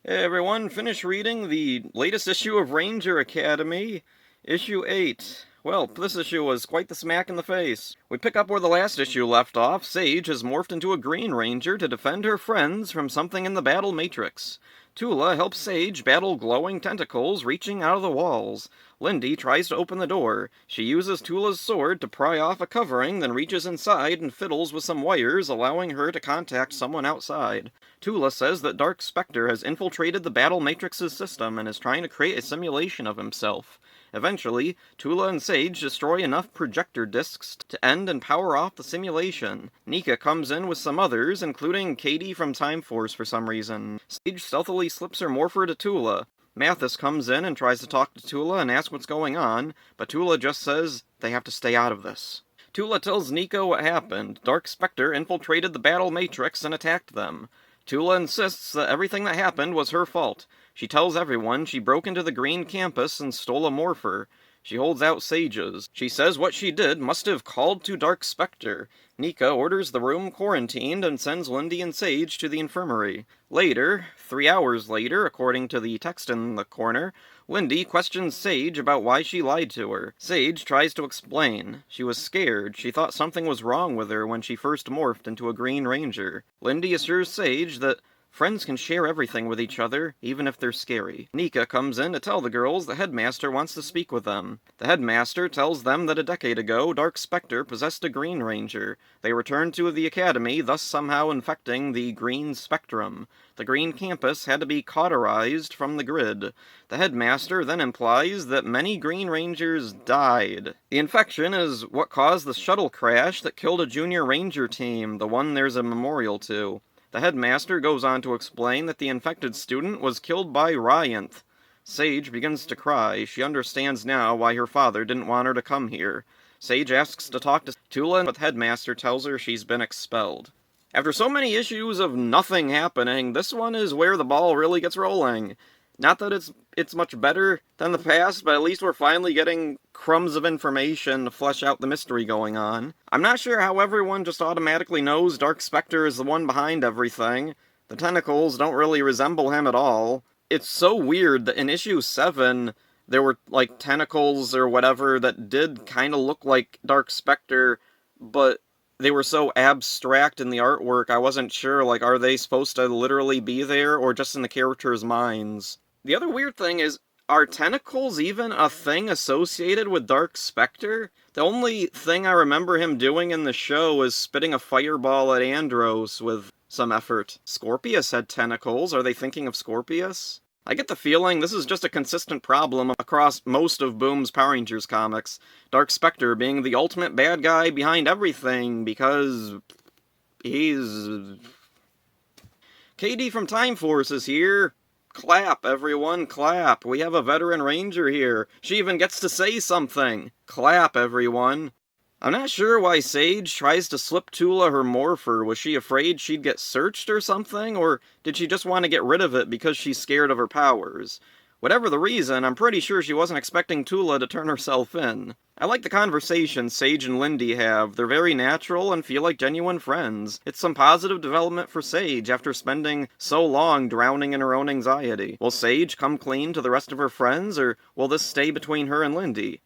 Hey everyone, finish reading the latest issue of Ranger Academy, issue 8. Well, this issue was quite the smack in the face. We pick up where the last issue left off. Sage has morphed into a Green Ranger to defend her friends from something in the battle matrix. Tula helps Sage battle glowing tentacles reaching out of the walls. Lindy tries to open the door. She uses Tula's sword to pry off a covering, then reaches inside and fiddles with some wires, allowing her to contact someone outside. Tula says that Dark Spectre has infiltrated the Battle Matrix's system and is trying to create a simulation of himself. Eventually, Tula and Sage destroy enough projector discs to end and power off the simulation. Nika comes in with some others, including Katie from Time Force for some reason. Sage stealthily slips her morpher to Tula. Mathis comes in and tries to talk to Tula and ask what's going on, but Tula just says they have to stay out of this. Tula tells Nico what happened. Dark Spectre infiltrated the Battle Matrix and attacked them. Tula insists that everything that happened was her fault. She tells everyone she broke into the Green Campus and stole a morpher. She holds out Sage's. She says what she did must have called to Dark Spectre. Nika orders the room quarantined and sends Lindy and Sage to the infirmary. Later, 3 hours later, according to the text in the corner, Lindy questions Sage about why she lied to her. Sage tries to explain. She was scared. She thought something was wrong with her when she first morphed into a Green Ranger. Lindy assures Sage that friends can share everything with each other, even if they're scary. Nika comes in to tell the girls the headmaster wants to speak with them. The headmaster tells them that a decade ago, Dark Spectre possessed a Green Ranger. They returned to the academy, thus somehow infecting the green spectrum. The Green Campus had to be cauterized from the grid. The headmaster then implies that many Green Rangers died. The infection is what caused the shuttle crash that killed a junior ranger team, the one there's a memorial to. The headmaster goes on to explain that the infected student was killed by Ryanth. Sage begins to cry. She understands now why her father didn't want her to come here. Sage asks to talk to Tula, but the headmaster tells her she's been expelled. After so many issues of nothing happening, this one is where the ball really gets rolling. Not that it's much better than the past, but at least we're finally getting crumbs of information to flesh out the mystery going on. I'm not sure how everyone just automatically knows Dark Spectre is the one behind everything. The tentacles don't really resemble him at all. It's so weird that in issue 7, there were, like, tentacles or whatever that did kind of look like Dark Spectre, but they were so abstract in the artwork, I wasn't sure, like, are they supposed to literally be there, or just in the characters' minds? The other weird thing is, are tentacles even a thing associated with Dark Spectre? The only thing I remember him doing in the show is spitting a fireball at Andros with some effort. Scorpius had tentacles. Are they thinking of Scorpius? I get the feeling this is just a consistent problem across most of Boom's Power Rangers comics. Dark Spectre being the ultimate bad guy behind everything because he's... Katie from Time Force is here. Clap, everyone, clap. We have a veteran ranger here. She even gets to say something. Clap, everyone. I'm not sure why Sage tries to slip Tula her morpher. Was she afraid she'd get searched or something? Or did she just want to get rid of it because she's scared of her powers? Whatever the reason, I'm pretty sure she wasn't expecting Tula to turn herself in. I like the conversations Sage and Lindy have. They're very natural and feel like genuine friends. It's some positive development for Sage after spending so long drowning in her own anxiety. Will Sage come clean to the rest of her friends, or will this stay between her and Lindy?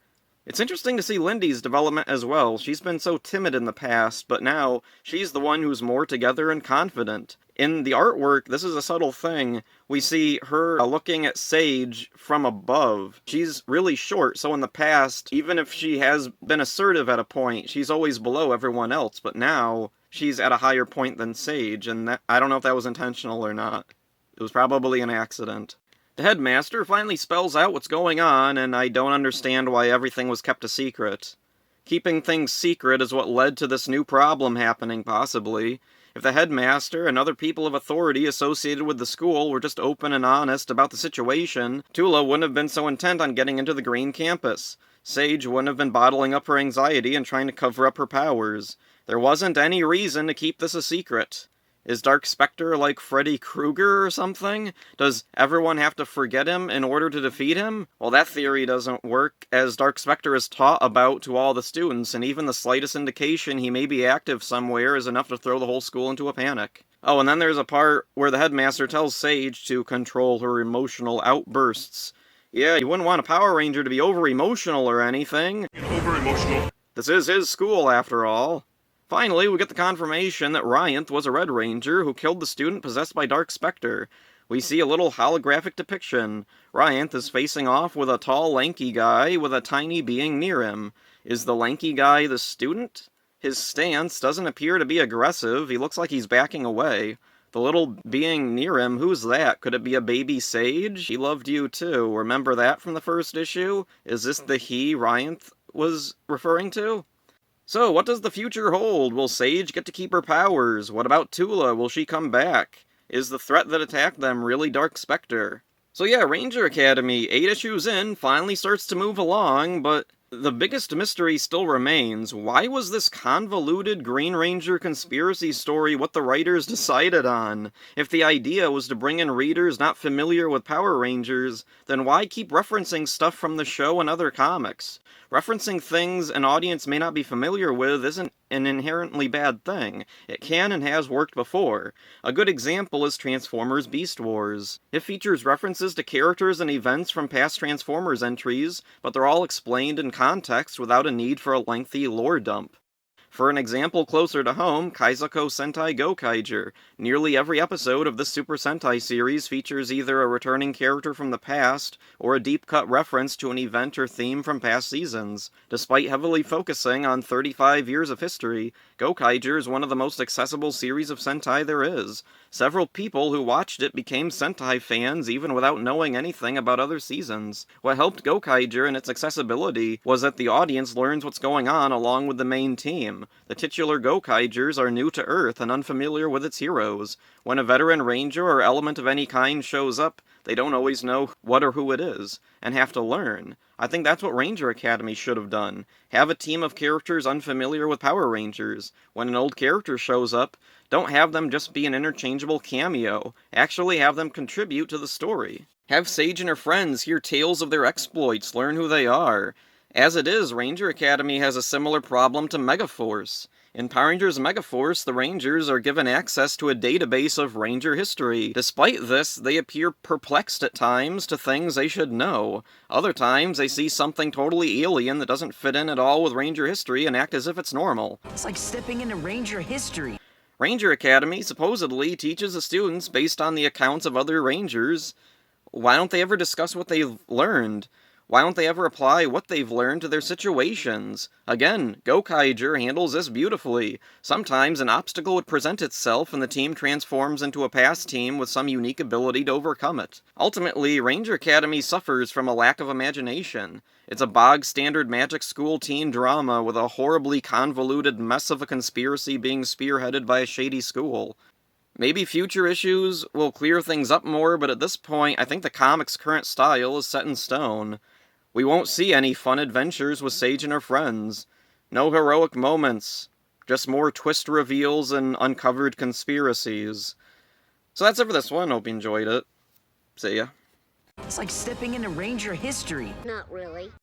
It's interesting to see Lindy's development as well. She's been so timid in the past, but now she's the one who's more together and confident. In the artwork, this is a subtle thing. We see her looking at Sage from above. She's really short, so in the past, even if she has been assertive at a point, she's always below everyone else, but now she's at a higher point than Sage, and I don't know if that was intentional or not. It was probably an accident. The headmaster finally spells out what's going on, and I don't understand why everything was kept a secret. Keeping things secret is what led to this new problem happening, possibly. If the headmaster and other people of authority associated with the school were just open and honest about the situation, Tula wouldn't have been so intent on getting into the Green Campus. Sage wouldn't have been bottling up her anxiety and trying to cover up her powers. There wasn't any reason to keep this a secret. Is Dark Spectre like Freddy Krueger or something? Does everyone have to forget him in order to defeat him? Well, that theory doesn't work, as Dark Spectre is taught about to all the students, and even the slightest indication he may be active somewhere is enough to throw the whole school into a panic. Oh, and then there's a part where the headmaster tells Sage to control her emotional outbursts. Yeah, you wouldn't want a Power Ranger to be over-emotional or anything. Over-emotional. This is his school, after all. Finally, we get the confirmation that Ryanth was a Red Ranger who killed the student possessed by Dark Spectre. We see a little holographic depiction. Ryanth is facing off with a tall, lanky guy with a tiny being near him. Is the lanky guy the student? His stance doesn't appear to be aggressive. He looks like he's backing away. The little being near him, who's that? Could it be a baby Sage? He loved you too. Remember that from the first issue? Is this the he Ryanth was referring to? So, what does the future hold? Will Sage get to keep her powers? What about Tula? Will she come back? Is the threat that attacked them really Dark Spectre? So yeah, Ranger Academy, 8 issues in, finally starts to move along, but the biggest mystery still remains. Why was this convoluted Green Ranger conspiracy story what the writers decided on? If the idea was to bring in readers not familiar with Power Rangers, then why keep referencing stuff from the show and other comics? Referencing things an audience may not be familiar with isn't an inherently bad thing. It can and has worked before. A good example is Transformers Beast Wars. It features references to characters and events from past Transformers entries, but they're all explained in context without a need for a lengthy lore dump. For an example closer to home, Kaizako Sentai Gokaiger. Nearly every episode of this Super Sentai series features either a returning character from the past, or a deep-cut reference to an event or theme from past seasons. Despite heavily focusing on 35 years of history, Gokaiger is one of the most accessible series of Sentai there is. Several people who watched it became Sentai fans even without knowing anything about other seasons. What helped Gokaiger and its accessibility was that the audience learns what's going on along with the main team. The titular Gokaigers are new to Earth and unfamiliar with its heroes. When a veteran ranger or element of any kind shows up, they don't always know what or who it is, and have to learn. I think that's what Ranger Academy should have done. Have a team of characters unfamiliar with Power Rangers. When an old character shows up, don't have them just be an interchangeable cameo. Actually have them contribute to the story. Have Sage and her friends hear tales of their exploits, learn who they are. As it is, Ranger Academy has a similar problem to Megaforce. In Power Rangers Megaforce, the Rangers are given access to a database of Ranger history. Despite this, they appear perplexed at times to things they should know. Other times, they see something totally alien that doesn't fit in at all with Ranger history and act as if it's normal. It's like stepping into Ranger history. Ranger Academy supposedly teaches the students based on the accounts of other Rangers. Why don't they ever discuss what they've learned? Why don't they ever apply what they've learned to their situations? Again, Gokaiger handles this beautifully. Sometimes an obstacle would present itself and the team transforms into a past team with some unique ability to overcome it. Ultimately, Ranger Academy suffers from a lack of imagination. It's a bog-standard magic school teen drama with a horribly convoluted mess of a conspiracy being spearheaded by a shady school. Maybe future issues will clear things up more, but at this point, I think the comic's current style is set in stone. We won't see any fun adventures with Sage and her friends. No heroic moments. Just more twist reveals and uncovered conspiracies. So that's it for this one. Hope you enjoyed it. See ya. It's like stepping into Ranger history. Not really.